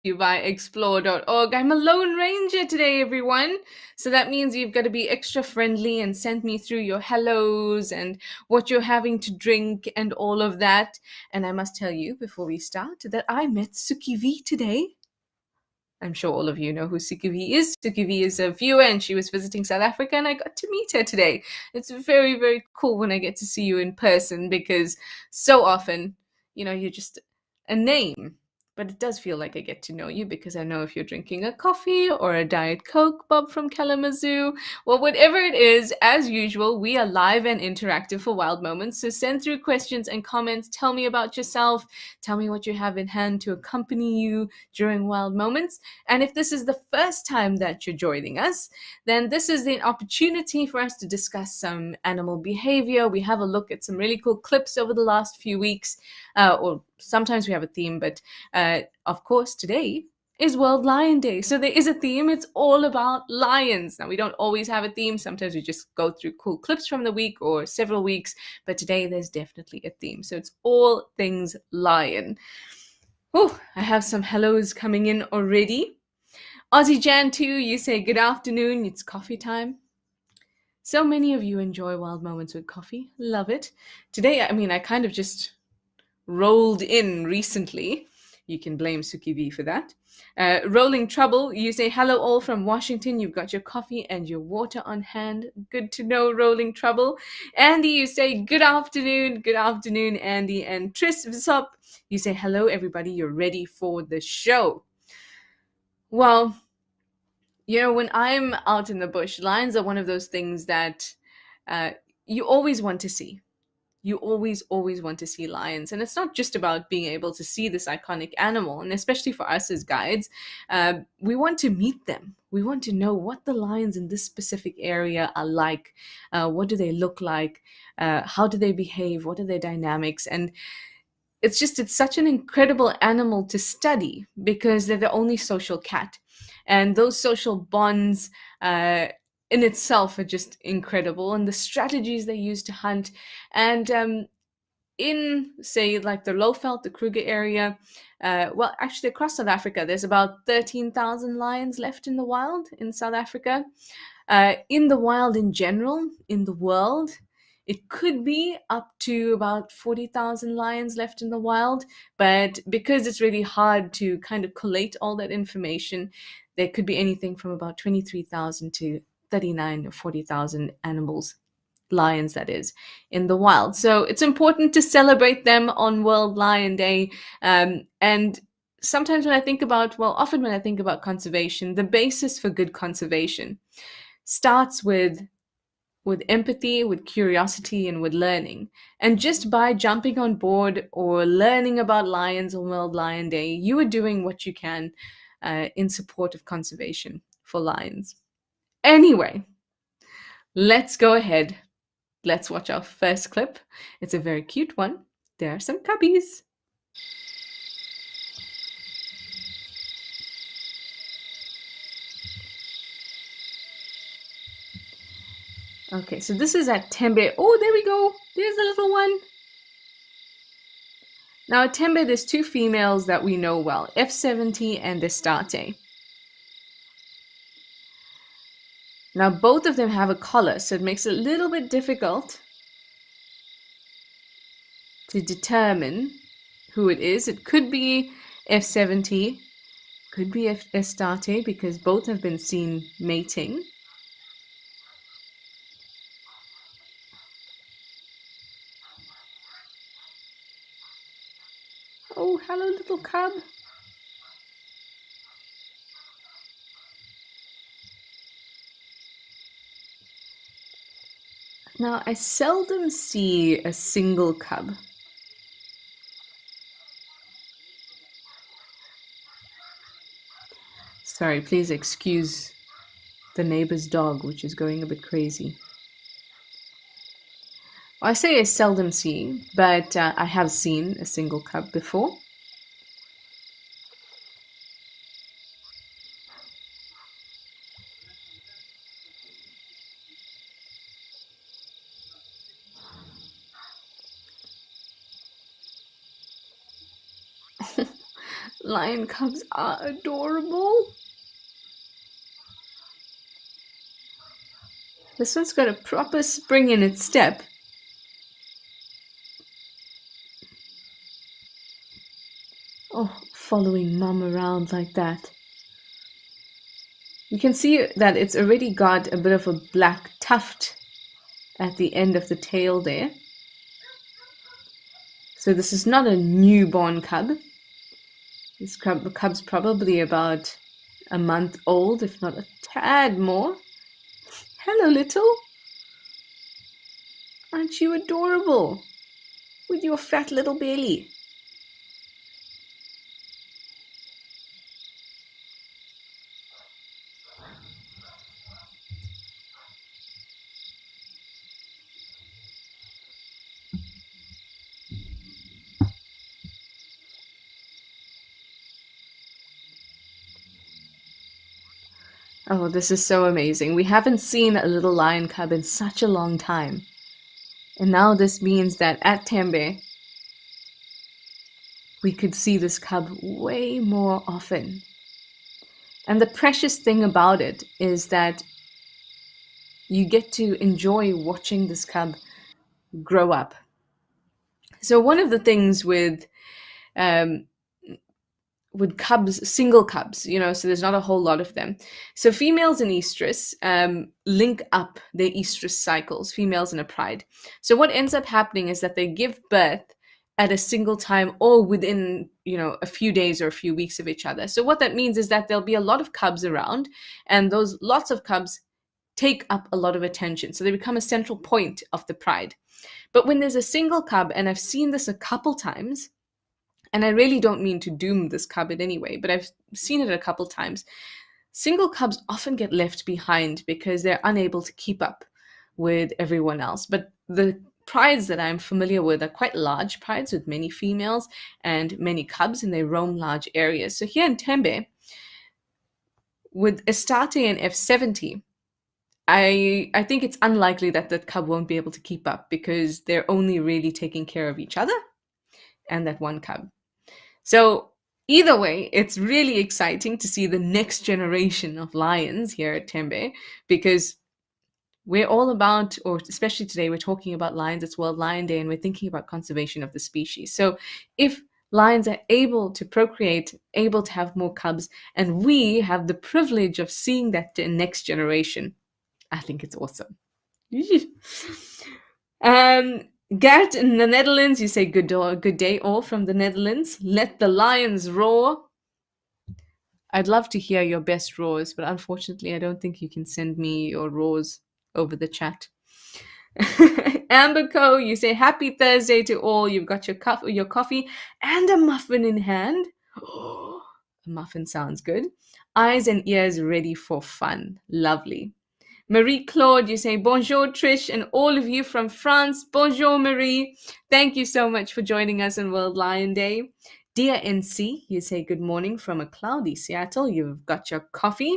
you by explore.org. I'm a lone ranger today, everyone. So that means you've got to be extra friendly and send me through your hellos and what you're having to drink and all of that. And I must tell you before we start that I met Suki V today. I'm sure all of you know who Suki V is. Suki V is a viewer and she was visiting South Africa and I got to meet her today. It's very, very cool when I get to see you in person because so often, you're just a name. But it does feel like I get to know you because I know if you're drinking a coffee or a Diet Coke, Bob from Kalamazoo, well, whatever it is, as usual, we are live and interactive for Wild Moments. So send through questions and comments. Tell me about yourself. Tell me what you have in hand to accompany you during Wild Moments. And if this is the first time that you're joining us, then this is the opportunity for us to discuss some animal behavior. We have a look at some really cool clips over the last few weeks, or sometimes we have a theme, but of course, today is World Lion Day. So there is a theme. It's all about lions. Now, we don't always have a theme. Sometimes we just go through cool clips from the week or several weeks, but today there's definitely a theme. So it's all things lion. Oh, I have some hellos coming in already. Aussie Jan 2, you say good afternoon. It's coffee time. So many of you enjoy Wild Moments with coffee. Love it. Today, I kind of just rolled in recently. You can blame Suki V for that. Rolling Trouble, you say hello all from Washington. You've got your coffee and your water on hand. Good to know, Rolling Trouble. Andy, you say good afternoon. Good afternoon, Andy. And Tris Visop, you say hello, everybody. You're ready for the show. Well, when I'm out in the bush, lions are one of those things that you always want to see. You always want to see lions. And it's not just about being able to see this iconic animal. And especially for us as guides, we want to meet them. We want to know what the lions in this specific area are like. What do they look like? How do they behave? What are their dynamics? And it's such an incredible animal to study because they're the only social cat. And those social bonds in itself are just incredible. And the strategies they use to hunt. And in, say, like the Lowveld, the Kruger area, well, actually across South Africa, there's about 13,000 lions left in the wild in South Africa. In the wild in general, in the world, it could be up to about 40,000 lions left in the wild. But because it's really hard to kind of collate all that information, there could be anything from about 23,000 to 39 or 40,000 animals, lions that is, in the wild. So it's important to celebrate them on World Lion Day. And sometimes often when I think about conservation, the basis for good conservation starts with empathy, with curiosity, and with learning. And just by jumping on board or learning about lions on World Lion Day, you are doing what you can in support of conservation for lions. Anyway, let's go ahead. Let's watch our first clip. It's a very cute one. There are some cubbies. Okay, so this is at Tembe. Oh, there we go. There's a little one. Now at Tembe, there's two females that we know well, F70 and Estate. Now both of them have a collar, so it makes it a little bit difficult to determine who it is. It could be F70, could be Estate, because both have been seen mating. Oh, hello, little cub. Now, I seldom see a single cub. Sorry, please excuse the neighbor's dog, which is going a bit crazy. Well, I say I seldom see, but I have seen a single cub before. Lion cubs are adorable. This one's got a proper spring in its step. Oh, following mum around like that. You can see that it's already got a bit of a black tuft at the end of the tail there. So this is not a newborn cub. This cub's probably about a month old, if not a tad more. Hello, little. Aren't you adorable? With your fat little belly. Oh, this is so amazing. We haven't seen a little lion cub in such a long time. And now this means that at Tembe, we could see this cub way more often. And the precious thing about it is that you get to enjoy watching this cub grow up. So one of the things um, with cubs, single cubs, so there's not a whole lot of them. So females in estrus link up their estrus cycles, females in a pride. So what ends up happening is that they give birth at a single time or within, a few days or a few weeks of each other. So what that means is that there'll be a lot of cubs around, and those lots of cubs take up a lot of attention. So they become a central point of the pride. But when there's a single cub, and I've seen this a couple times, and I really don't mean to doom this cub in any way, but I've seen it a couple times. Single cubs often get left behind because they're unable to keep up with everyone else. But the prides that I'm familiar with are quite large prides with many females and many cubs, and they roam large areas. So here in Tembe, with Astarte and F70, I think it's unlikely that the cub won't be able to keep up because they're only really taking care of each other and that one cub. So either way, it's really exciting to see the next generation of lions here at Tembe, because we're all about, or especially today, we're talking about lions. It's World Lion Day, and we're thinking about conservation of the species. So if lions are able to procreate, able to have more cubs, and we have the privilege of seeing that next generation, I think it's awesome. Gert in the Netherlands, you say good day all from the Netherlands. Let the lions roar. I'd love to hear your best roars, but unfortunately, I don't think you can send me your roars over the chat. Amber Co, you say happy Thursday to all. You've got your coffee and a muffin in hand. Oh, a muffin sounds good. Eyes and ears ready for fun. Lovely. Marie Claude, you say bonjour Trish, and all of you from France, bonjour Marie. Thank you so much for joining us on World Lion Day. Dear NC, you say good morning from a cloudy Seattle. You've got your coffee.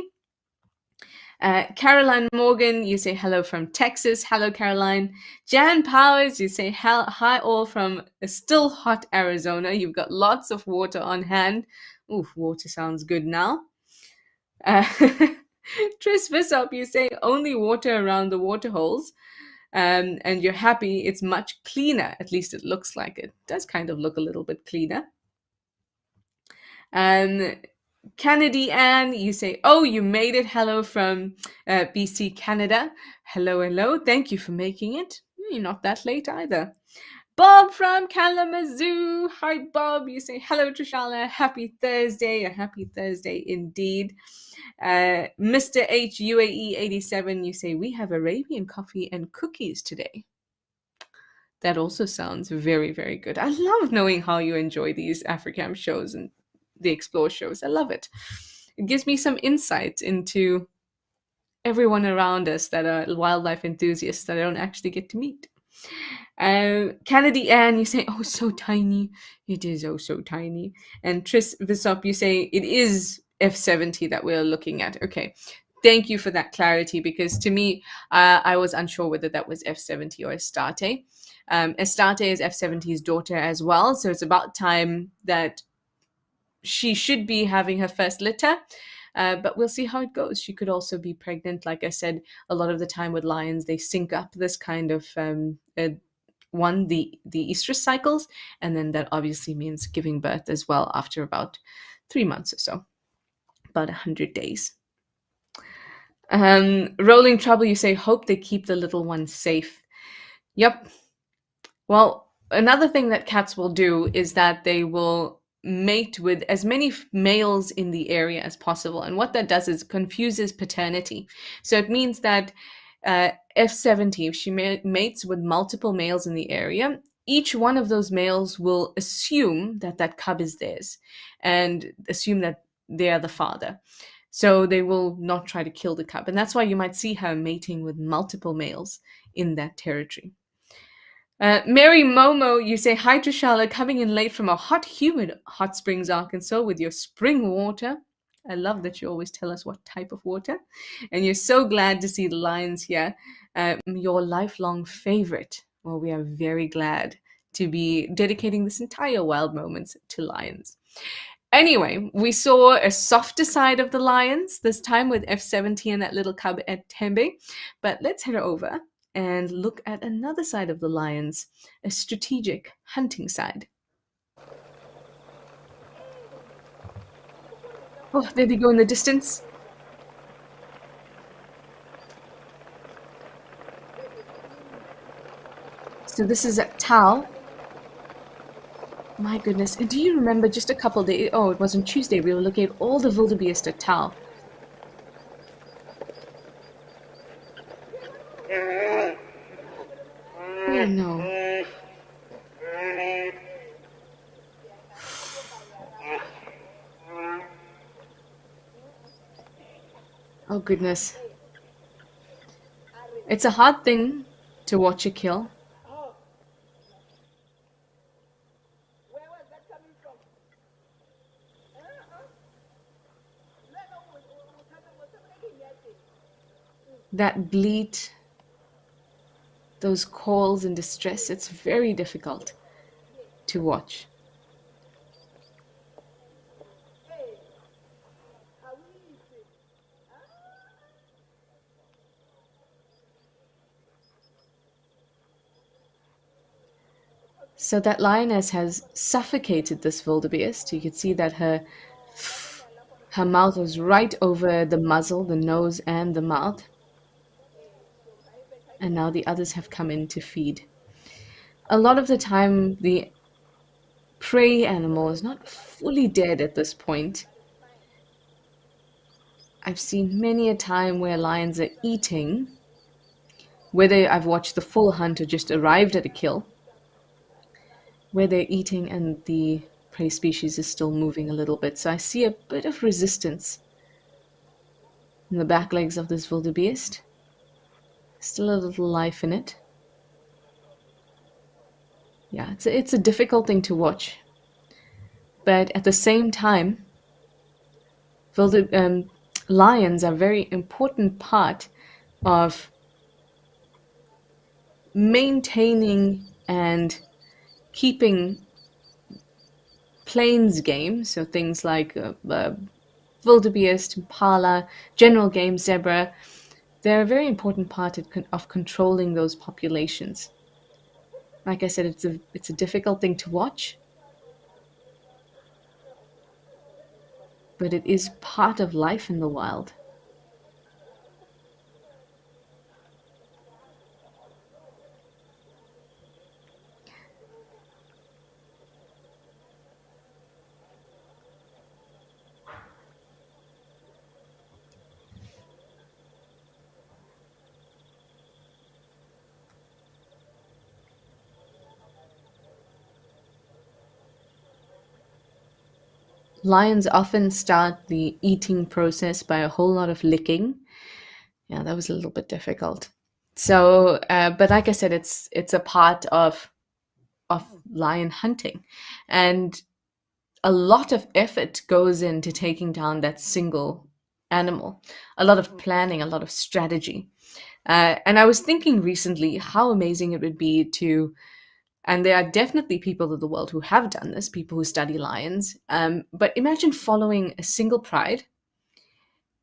Caroline Morgan, you say hello from Texas. Hello, Caroline. Jan Powers, you say hi all from a still hot Arizona. You've got lots of water on hand. Ooh, water sounds good now. Tris Visop, you say only water around the water holes, and you're happy it's much cleaner. At least it looks like it. It does kind of look a little bit cleaner. Kennedy Ann, you say, oh, you made it. Hello from BC, Canada. Hello, hello. Thank you for making it. You're not that late either. Bob from Kalamazoo. Hi, Bob. You say, hello, Trishala. Happy Thursday. A happy Thursday indeed. Mr. H UAE 87, you say, we have Arabian coffee and cookies today. That also sounds very, very good. I love knowing how you enjoy these Africam shows and the Explore shows. I love it. It gives me some insight into everyone around us that are wildlife enthusiasts that I don't actually get to meet. Kennedy Ann, you say, oh, so tiny. It is oh so tiny. And Tris Visop, you say, it is F70 that we're looking at. Okay. Thank you for that clarity, because to me, I was unsure whether that was F70 or Astarte. Astarte is F70's daughter as well. So it's about time that she should be having her first litter. But we'll see how it goes. She could also be pregnant. Like I said, a lot of the time with lions, they sync up this kind of one the estrus cycles, and then that obviously means giving birth as well after about 3 months or so, about 100 days. Rolling trouble, you say, hope they keep the little ones safe. Yep. Well, another thing that cats will do is that they will mate with as many males in the area as possible. And what that does is confuses paternity. So it means that F70, if she mates with multiple males in the area, each one of those males will assume that that cub is theirs and assume that they are the father. So they will not try to kill the cub. And that's why you might see her mating with multiple males in that territory. Mary Momo, you say, hi Trishala, coming in late from a hot, humid Hot Springs, Arkansas with your spring water. I love that you always tell us what type of water. And you're so glad to see the lions here. Your lifelong favorite. Well, we are very glad to be dedicating this entire Wild Moments to lions. Anyway, we saw a softer side of the lions, this time with F70 and that little cub at Tembe. But let's head over and look at another side of the lions, a strategic hunting side. Oh, there they go in the distance. So this is at Tau. My goodness. And do you remember just a couple days? Oh, it was on Tuesday. We were looking at all the wildebeest at Tau. Oh no. Oh goodness. It's a hard thing to watch a kill. That bleat, those calls in distress, it's very difficult to watch. So that lioness has suffocated this wildebeest. You can see that her mouth was right over the muzzle, the nose and the mouth. And now the others have come in to feed. A lot of the time, the prey animal is not fully dead at this point. I've seen many a time where lions are eating, whether I've watched the full hunt or just arrived at a kill, where they're eating and the prey species is still moving a little bit. So I see a bit of resistance in the back legs of this wildebeest. Still a little life in it. Yeah, it's a difficult thing to watch. But at the same time, lions are a very important part of maintaining and keeping plains game, so things like wildebeest, impala, general game, zebra, they're a very important part of controlling those populations. Like I said, it's a difficult thing to watch, but it is part of life in the wild. Lions often start the eating process by a whole lot of licking. Yeah, that was a little bit difficult. So, but like I said, it's a part of lion hunting, and a lot of effort goes into taking down that single animal. A lot of planning, a lot of strategy. And I was thinking recently how amazing it would be to And there are definitely people of the world who have done this, people who study lions. But imagine following a single pride.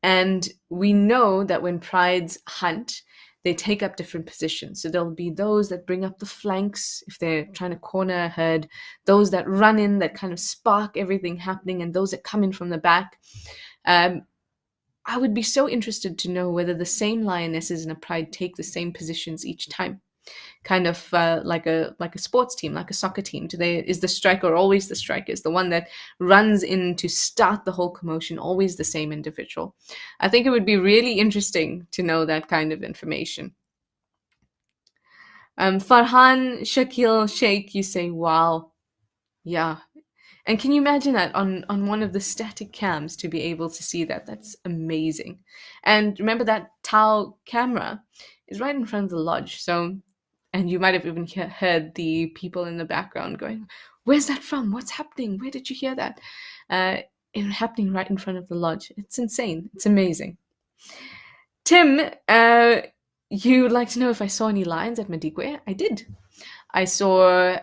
And we know that when prides hunt, they take up different positions. So there'll be those that bring up the flanks if they're trying to corner a herd, those that run in, that kind of spark everything happening, and those that come in from the back. Um, I would be so interested to know whether the same lionesses in a pride take the same positions each time, kind of like a sports team, like a soccer team. Is the striker always the striker? Is the one that runs in to start the whole commotion always the same individual? I think it would be really interesting to know that kind of information. Farhan Shakil Sheikh, you say, wow, yeah. And can you imagine that on one of the static cams to be able to see that? That's amazing. And remember that Tau camera is right in front of the lodge. So, and you might have even heard the people in the background going, "Where's that from? What's happening? Where did you hear that?" It happening right in front of the lodge. It's insane. It's amazing. Tim, you'd like to know if I saw any lions at Madikwe? I did. I saw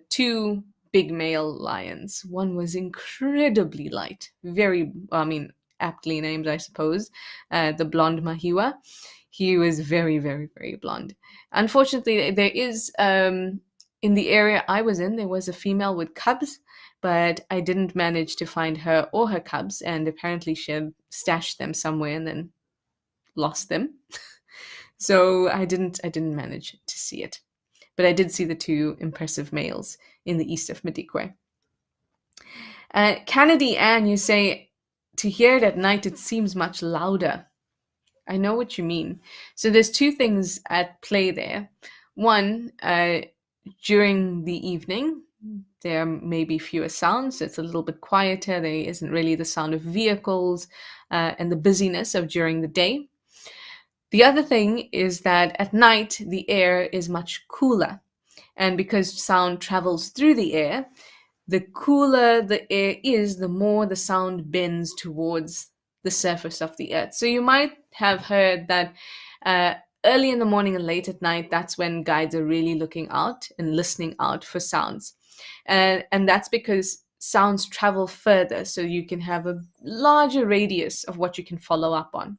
two big male lions. One was incredibly light, very, I mean, aptly named, I suppose, the blonde Mahiwa. He was very, very, very blonde. Unfortunately, there is, in the area I was in, there was a female with cubs, but I didn't manage to find her or her cubs, and apparently she had stashed them somewhere and then lost them. So I didn't manage to see it. But I did see the two impressive males in the east of Madikwe. Kennedy Ann, you say, to hear it at night, it seems much louder. I know what you mean. So there's two things at play there. One, during the evening, there may be fewer sounds. So it's a little bit quieter. There isn't really the sound of vehicles and the busyness of during the day. The other thing is that at night, the air is much cooler. And because sound travels through the air, the cooler the air is, the more the sound bends towards the surface of the earth. So you might have heard that early in the morning and late at night, that's when guides are really looking out and listening out for sounds. And that's because sounds travel further, so you can have a larger radius of what you can follow up on.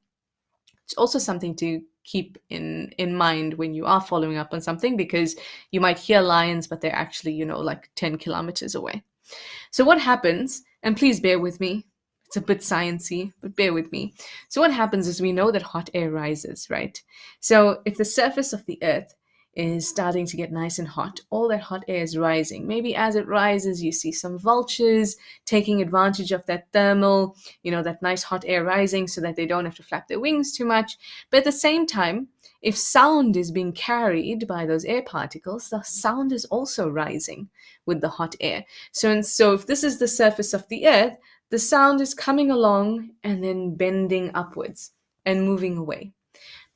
It's also something to keep in mind when you are following up on something, because you might hear lions, but they're actually, like 10 kilometers away. So what happens, and please bear with me, it's a bit sciencey, but bear with me. So what happens is we know that hot air rises, right? So if the surface of the earth is starting to get nice and hot, all that hot air is rising. Maybe as it rises, you see some vultures taking advantage of that thermal, that nice hot air rising so that they don't have to flap their wings too much. But at the same time, if sound is being carried by those air particles, the sound is also rising with the hot air. So if this is the surface of the earth, the sound is coming along and then bending upwards and moving away.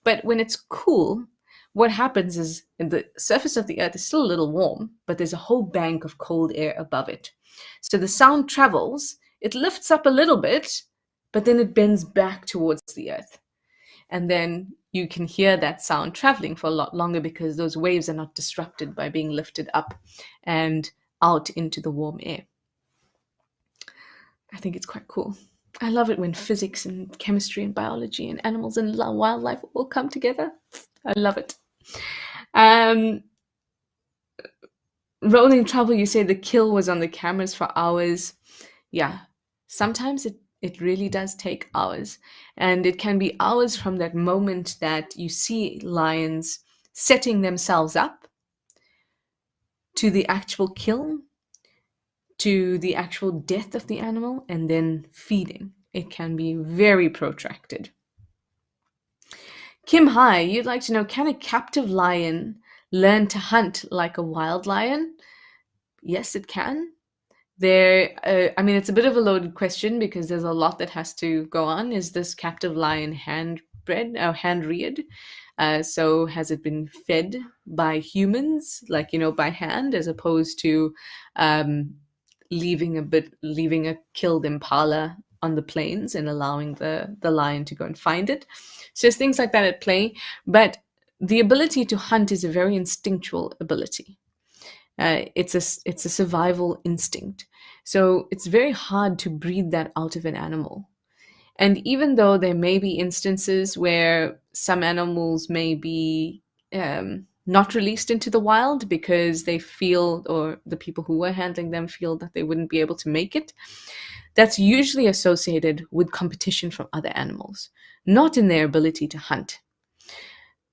But when it's cool, what happens is the surface of the earth is still a little warm, but there's a whole bank of cold air above it. So the sound travels, it lifts up a little bit, but then it bends back towards the earth. And then you can hear that sound traveling for a lot longer because those waves are not disrupted by being lifted up and out into the warm air. I think it's quite cool. I love it when physics and chemistry and biology and animals and wildlife all come together. I love it. Rolling Trouble, you say the kill was on the cameras for hours. Yeah, sometimes it really does take hours. And it can be hours from that moment that you see lions setting themselves up to the actual kill, to the actual death of the animal, and then feeding. It can be very protracted. Kim Hai, you'd like to know, can a captive lion learn to hunt like a wild lion? Yes, it can. It's a bit of a loaded question because there's a lot that has to go on. Is this captive lion hand-bred or hand-reared? So has it been fed by humans, by hand, as opposed to leaving a killed impala on the plains and allowing the lion to go and find it? So there's things like that at play, but the ability to hunt is a very instinctual ability. It's a survival instinct. So it's very hard to breed that out of an animal. And even though there may be instances where some animals may be not released into the wild because they feel, or the people who were handling them feel that they wouldn't be able to make it, that's usually associated with competition from other animals, not in their ability to hunt.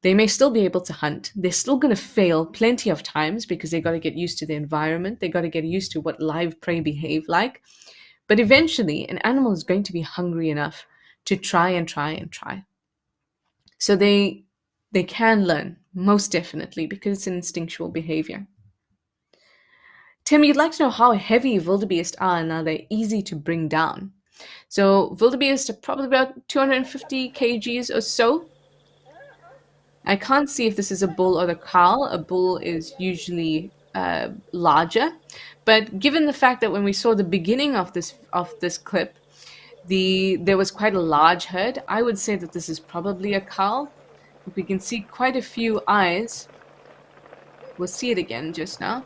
They may still be able to hunt. They're still going to fail plenty of times because they got to get used to the environment. They got to get used to what live prey behave like. But eventually, an animal is going to be hungry enough to try and try and try. So they can learn, most definitely, because it's an instinctual behavior. Tim, you'd like to know how heavy wildebeest are and are they easy to bring down? So wildebeest are probably about 250 kgs or so. I can't see if this is a bull or a cow. A bull is usually larger, but given the fact that when we saw the beginning of this clip, there was quite a large herd, I would say that this is probably a cow. If we can see quite a few eyes, we'll see it again just now.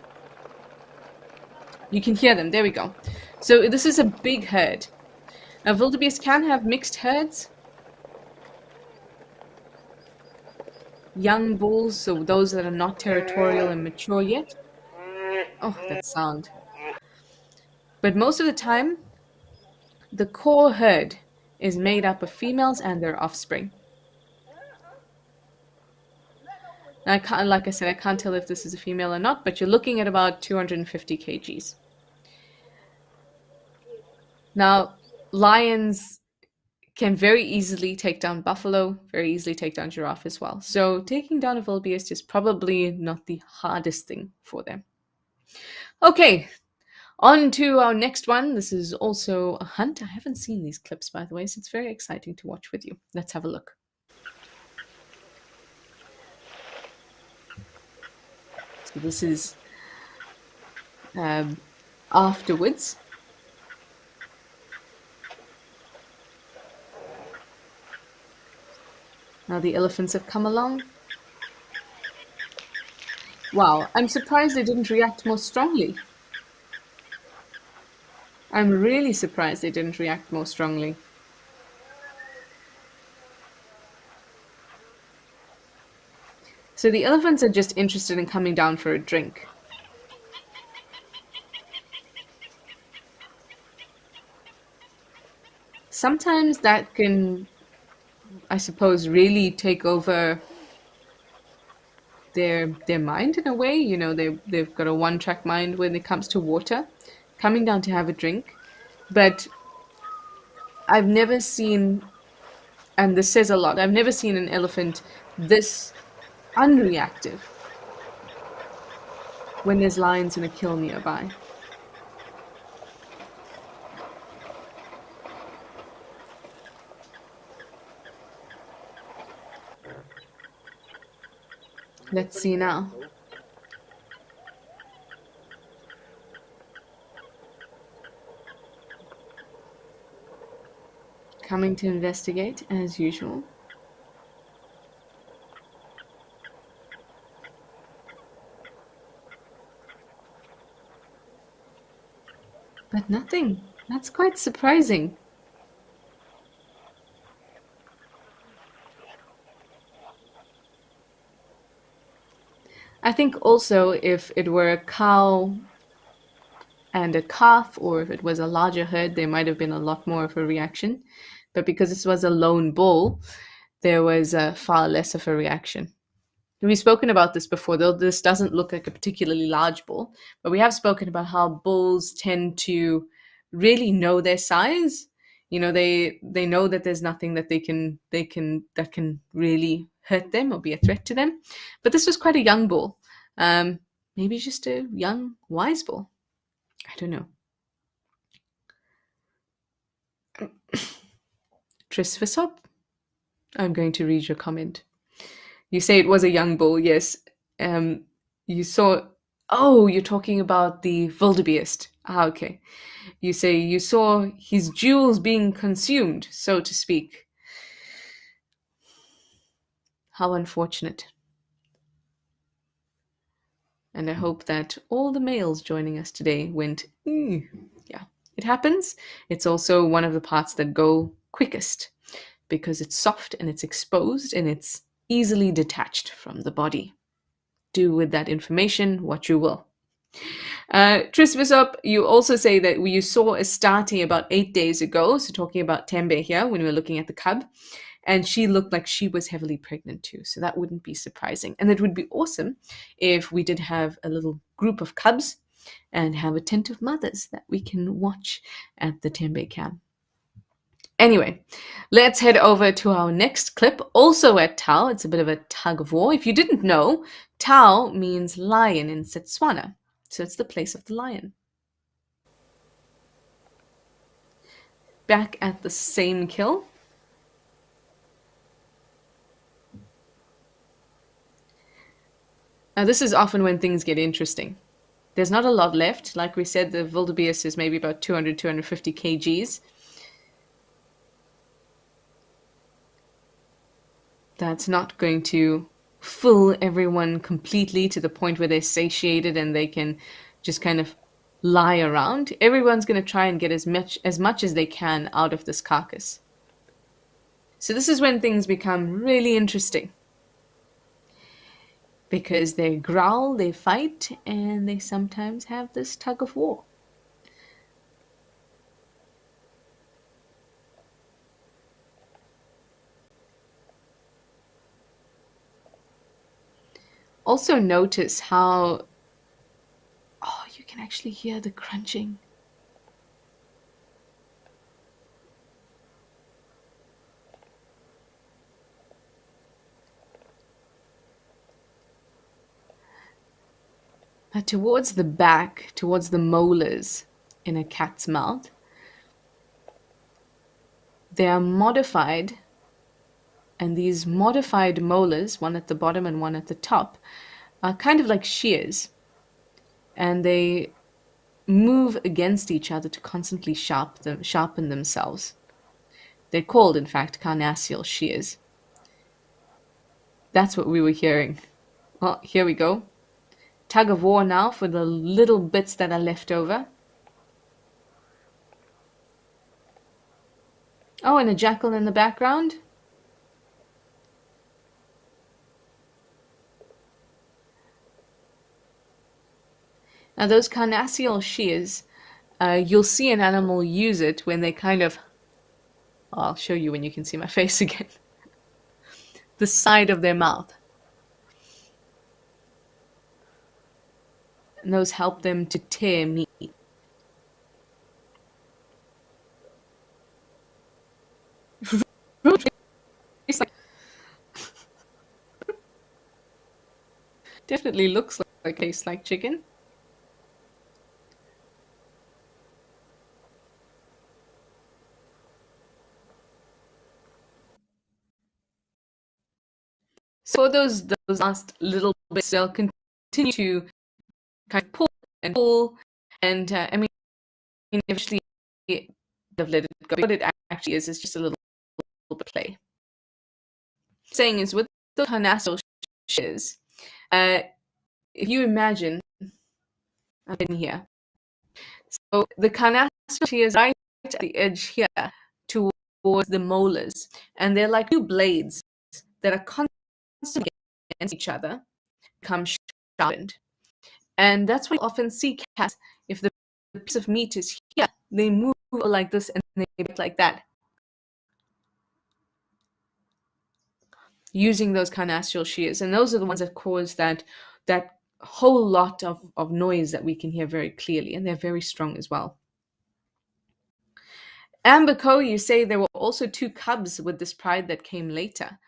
You can hear them. There we go. So this is a big herd. Now, wildebeest can have mixed herds. Young bulls, so those that are not territorial and mature yet. Oh, that sound. But most of the time, the core herd is made up of females and their offspring. Now, I can't, like I said, I can't tell if this is a female or not, but you're looking at about 250 kgs. Now, lions can very easily take down buffalo, very easily take down giraffe as well. So taking down a wildebeest is probably not the hardest thing for them. Okay, on to our next one. This is also a hunt. I haven't seen these clips, by the way, so it's very exciting to watch with you. Let's have a look. So this is afterwards. Now the elephants have come along. Wow, I'm surprised they didn't react more strongly. I'm really surprised they didn't react more strongly. So the elephants are just interested in coming down for a drink. Sometimes that can, I suppose, really take over their mind in a way. You know, they've got a one-track mind when it comes to water, coming down to have a drink. But I've never seen, and this says a lot, I've never seen an elephant this unreactive when there's lions in a kill nearby. Let's see now. Coming to investigate as usual. But nothing. That's quite surprising. I think also if it were a cow and a calf, or if it was a larger herd, there might have been a lot more of a reaction. But because this was a lone bull, there was far less of a reaction. We've spoken about this before, though this doesn't look like a particularly large bull, but we have spoken about how bulls tend to really know their size. You know, they know that there's nothing that that can really hurt them or be a threat to them. But this was quite a young bull, maybe just a young wise bull. I don't know. Tris Visop, I'm going to read your comment. You say it was a young bull, yes. You saw. Oh, you're talking about the wildebeest. Ah, okay. You say you saw his jewels being consumed, so to speak. How unfortunate. And I hope that all the males joining us today went, yeah, it happens. It's also one of the parts that go quickest because it's soft and it's exposed and it's easily detached from the body. Do with that information what you will. Trisvisop, you also say that you saw a starting about 8 days ago, so talking about Tembe here when we were looking at the cub, and she looked like she was heavily pregnant too, so that wouldn't be surprising. And it would be awesome if we did have a little group of cubs and have attentive mothers that we can watch at the Tembe camp. Anyway, let's head over to our next clip, also at Tau. It's a bit of a tug of war. If you didn't know, Tau means lion in Setswana, so it's the place of the lion. Back at the same kill. Now, this is often when things get interesting. There's not a lot left. Like we said, the wildebeest is maybe about 200, 250 kgs. That's not going to fill everyone completely to the point where they're satiated and they can just kind of lie around. Everyone's going to try and get as much as they can out of this carcass. So this is when things become really interesting, because they growl, they fight, and they sometimes have this tug of war. Also notice how, you can actually hear the crunching. Now towards the back, towards the molars in a cat's mouth, they are modified, and these modified molars, one at the bottom and one at the top, are kind of like shears, and they move against each other to constantly sharpen themselves. They're called, in fact, carnassial shears. That's what we were hearing. Well, here we go. Tug of war now for the little bits that are left over. Oh, and a jackal in the background. Now those carnassial shears, you'll see an animal use it when they kind of, I'll show you when you can see my face again, the side of their mouth. And those help them to tear meat. Definitely looks like tastes like chicken. So those last little bits, they'll continue to kind of pull, and I mean, eventually they've let it go. What it actually is just a little bit of play. Saying is with the carnassial shears, if you imagine, I've been here. So the carnassial shears right at the edge here towards the molars, and they're like two blades that are constantly against each other, become sharpened. And that's why you often see cats, if the piece of meat is here, they move like this and they bite like that, using those carnassial shears. And those are the ones that cause that whole lot of noise that we can hear very clearly, and they're very strong as well. Amberco, you say there were also 2 cubs with this pride that came later.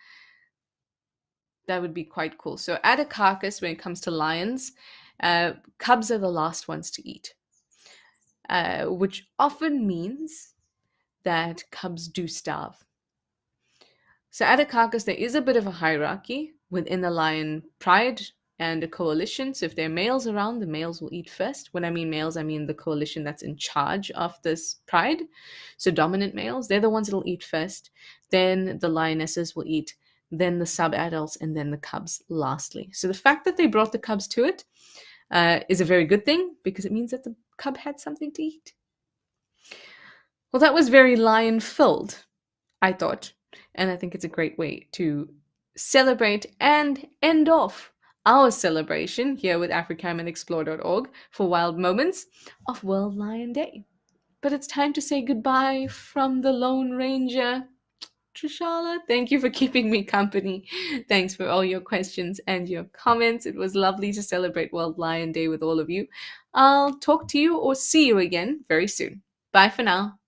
That would be quite cool. So at a carcass, when it comes to lions, cubs are the last ones to eat, which often means that cubs do starve. So at a carcass, there is a bit of a hierarchy within the lion pride and a coalition. So if there are males around, the males will eat first. When I mean males, I mean the coalition that's in charge of this pride. So dominant males, they're the ones that will eat first. Then the lionesses will eat, then the sub-adults, and then the cubs lastly. So the fact that they brought the cubs to it, is a very good thing because it means that the cub had something to eat. Well, that was very lion filled, I thought. And I think it's a great way to celebrate and end off our celebration here with Africam and Explore.org for Wild Moments of World Lion Day. But it's time to say goodbye from the Lone Ranger. Trishala, thank you for keeping me company. Thanks for all your questions and your comments. It was lovely to celebrate World Lion Day with all of you. I'll talk to you or see you again very soon. Bye for now.